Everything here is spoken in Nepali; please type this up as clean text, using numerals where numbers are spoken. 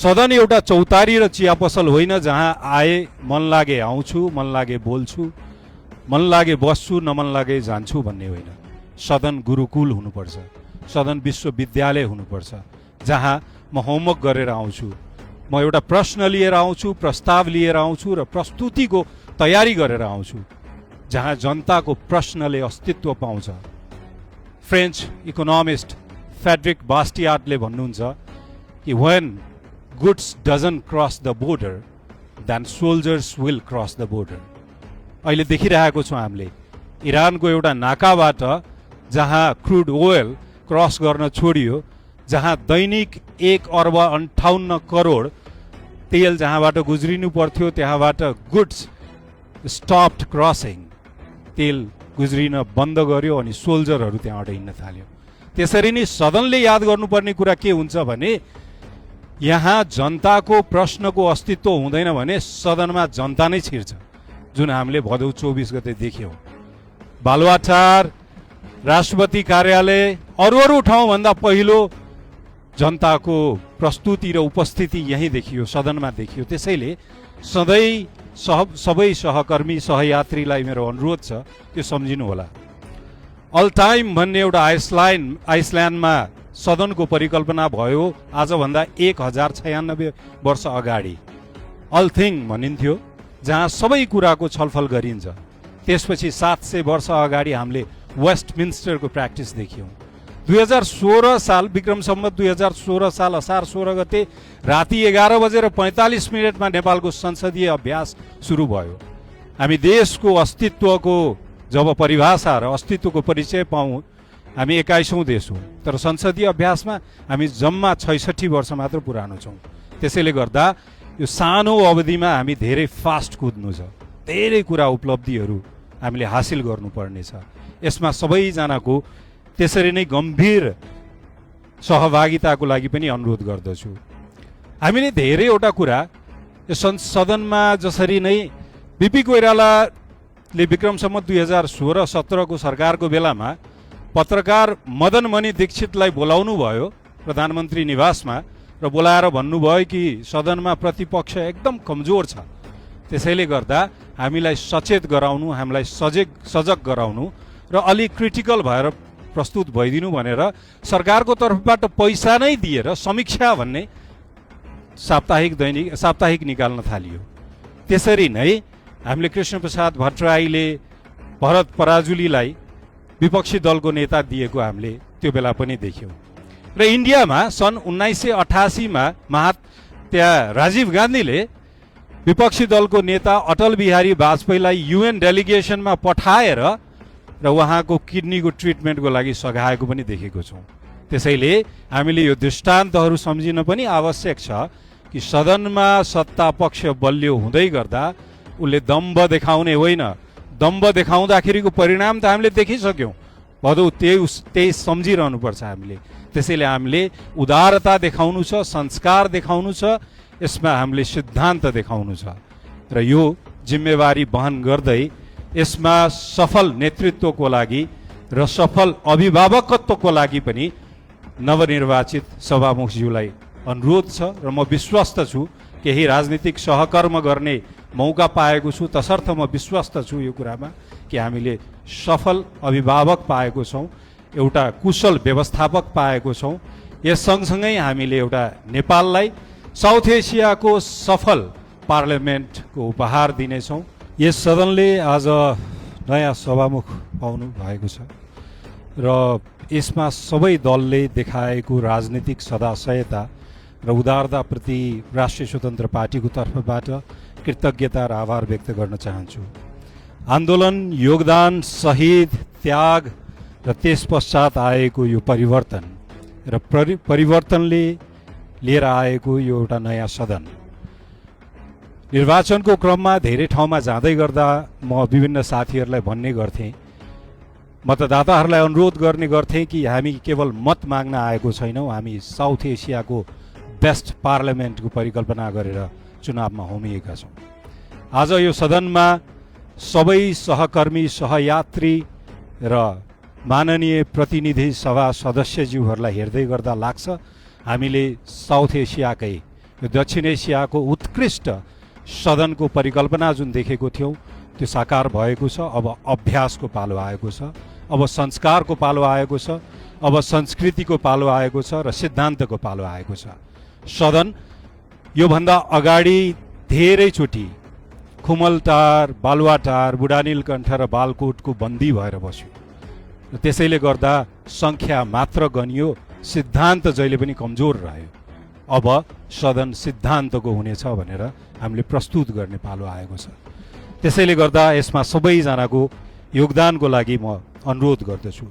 सदन एउटा चौतारी र चिया पसल होइन जहाँ आए मन लागे आउँछु, मन लागे बोल्छु, मन लागे बस्छु, नमन लागे जान्छु भन्ने होइन। सदन गुरुकुल हुनुपर्छ, सदन विश्वविद्यालय हुनुपर्छ जहाँ म होमवर्क गरेर आउँछु, म एउटा प्रश्न लिएर आउँछु, प्रस्ताव लिएर आउँछु र प्रस्तुतिको तयारी गरेर आउँछु, जहाँ जनताको प्रश्नले अस्तित्व पाउँछ। फ्रेन्च इकोनोमिस्ट फ्रेडरिक बास्टियाटले भन्नुहुन्छ कि when goods doesn't cross the border, then soldiers will cross the border. अहिले देखिरहेको छौँ हामीले इरानको एउटा नाकाबाट जहाँ क्रुड ओयल क्रस गर्न छोडियो, जहाँ दैनिक 1,58 करोड तेल जहाँबाट गुज्रिनु पर्थ्यो त्यहाँबाट गुड्स स्टप्ड क्रसिङ, तेल गुज्रिन बन्द गर्यो अनि सोल्जरहरू त्यहाँबाट हिँड्न थाल्यो। त्यसरी नै सदनले याद गर्नुपर्ने कुरा के हुन्छ भने यहाँ जनताको प्रश्नको अस्तित्व हुँदैन भने सदनमा जनता नै छिर्छ, जुन हामीले भदौ 24 गते देख्यौँ। बालुवाटार, राष्ट्रपति कार्यालय, अरू ठाउँभन्दा पहिलो जनताको प्रस्तुति र उपस्थिति यहीँ देखियो, सदनमा देखियो। त्यसैले सधैँ सबै सहकर्मी सहयात्रीलाई मेरो अनुरोध छ त्यो सम्झिनु होला। अल टाइम भन्ने एउटा आइसल्यान्डमा सदनको परिकल्पना भयो आजभन्दा 1096 वर्ष अगाडि। अल थिङ भनिन्थ्यो जहाँ सबै कुराको छलफल गरिन्छ। त्यसपछि 700 वर्ष अगाडि हामीले वेस्टमिन्स्टरको प्र्याक्टिस देख्यौँ। 2016 साल विक्रम सम्वत 2016 साल असार 16 गते राति 11:45 नेपालको संसदीय अभ्यास सुरु भयो। हामी देशको अस्तित्वको जब परिभाषा र अस्तित्वको परिचय पाऊँ, हामी 21औं देश हौँ, तर संसदीय अभ्यासमा हामी जम्मा 66 वर्ष मात्र पुरानो छौँ। त्यसैले गर्दा यो सानो अवधिमा हामी धेरै फास्ट कुद्नु छ, धेरै कुरा उपलब्धिहरू हामीले हासिल गर्नुपर्नेछ। यसमा सबैजनाको त्यसरी नै गम्भीर सहभागिताको लागि पनि अनुरोध गर्दछु। हामीले धेरैवटा कुरा यो सदनमा जसरी नै बिपी कोइरालाले विक्रम सम्वत 2016-17 को सरकारको बेलामा पत्रकार मदनमणि दीक्षितलाई बोलाउनु भयो प्रधानमन्त्री निवासमा र बोलाएर भन्नुभयो कि सदनमा प्रतिपक्ष एकदम कमजोर छ, त्यसैले गर्दा हामीलाई सचेत गराउनु, हामीलाई सजग गराउनु र अलिक क्रिटिकल भएर प्रस्तुत भइदिनु भनेर सरकारको तर्फबाट पैसा नै दिएर समीक्षा भन्ने साप्ताहिक निकाल्न थालियो। त्यसरी नै हामीले कृष्णप्रसाद भट्टराईले भरत पराजुलीलाई विपक्षी दलको नेता दिएको हामीले त्यो बेला पनि देख्यौँ। र इन्डियामा सन् 1988 मा त्यहाँ राजीव गान्धीले विपक्षी दलको नेता अटल बिहारी वाजपेयीलाई युएन डेलिगेसनमा पठाएर र उहाँको किडनीको ट्रिटमेन्टको लागि सघाएको पनि देखेको छौँ। त्यसैले हामीले यो दृष्टान्तहरू सम्झिन पनि आवश्यक छ कि सदनमा सत्ता पक्ष बलियो हुँदै गर्दा उसले दम्भ देखाउने होइन, दम्भ देखाउँदाखेरिको परिणाम त हामीले देखिसक्यौँ। भदौ त्यही सम्झिरहनुपर्छ हामीले। त्यसैले हामीले उदारता देखाउनु छ, संस्कार देखाउनु छ, यसमा हामीले सिद्धान्त देखाउनु छ र यो जिम्मेवारी वहन गर्दै यसमा सफल नेतृत्वको लागि र सफल अभिभावकत्वको लागि पनि नवनिर्वाचित सभामुखज्यूलाई अनुरोध छ र म विश्वस्त छु, केही राजनीतिक सहकर्म गर्ने मौका पाएको छु, तसर्थ म विश्वस्त छु यो कुरामा कि हामीले सफल अभिभावक पाएको छौँ, एउटा कुशल व्यवस्थापक पाएको छौँ। यस सँगसँगै हामीले एउटा नेपाललाई साउथ एसियाको सफल पार्लियामेन्टको उपहार दिनेछौँ। यस सदनले आज नयाँ सभामुख पाउनु भएको छ र यसमा सबै दलले देखाएको राजनीतिक सदाशयता र उदारताप्रति राष्ट्रिय स्वतन्त्र पार्टीको तर्फबाट कृतज्ञता र आभार व्यक्त गर्न चाहन्छु। आन्दोलन, योगदान, शहीद, त्याग र त्यस पश्चात आएको यो परिवर्तन र परिवर्तनले लिएर आएको यो एउटा नयाँ सदन, निर्वाचनको क्रममा धेरै ठाउँमा जाँदै गर्दा म विभिन्न साथीहरूलाई भन्ने गर्थेँ, मतदाताहरूलाई अनुरोध गर्ने गर्थेँ कि हामी केवल मत माग्न आएको छैनौँ, हामी साउथ एसियाको बेस्ट पार्लियामेन्टको परिकल्पना गरेर चुनावमा होमिएका छौँ। आज यो सदनमा सबै सहकर्मी, सहयात्री र माननीय प्रतिनिधि सभा सदस्यज्यूहरूलाई हेर्दै गर्दा लाग्छ हामीले साउथ एसियाकै यो दक्षिण एसियाको उत्कृष्ट सदनको परिकल्पना जुन देखेको थियौँ त्यो साकार भएको छ। अब अभ्यासको पालो आएको छ, अब संस्कारको पालो आएको छ, अब संस्कृतिको पालो आएको छ र सिद्धान्तको पालो आएको छ। सदन योभन्दा अगाडि धेरैचोटि खुमलटार, बालुवाटार, बुढानीलकण्ठ र बालकोटको बन्दी भएर बस्यो र त्यसैले गर्दा सङ्ख्या मात्र गनियो, सिद्धान्त जहिले पनि कमजोर रह्यो। अब सदन सिद्धान्तको हुनेछ भनेर हामीले प्रस्तुत गर्ने पालो आएको छ। त्यसैले गर्दा यसमा सबैजनाको योगदानको लागि म अनुरोध गर्दछु।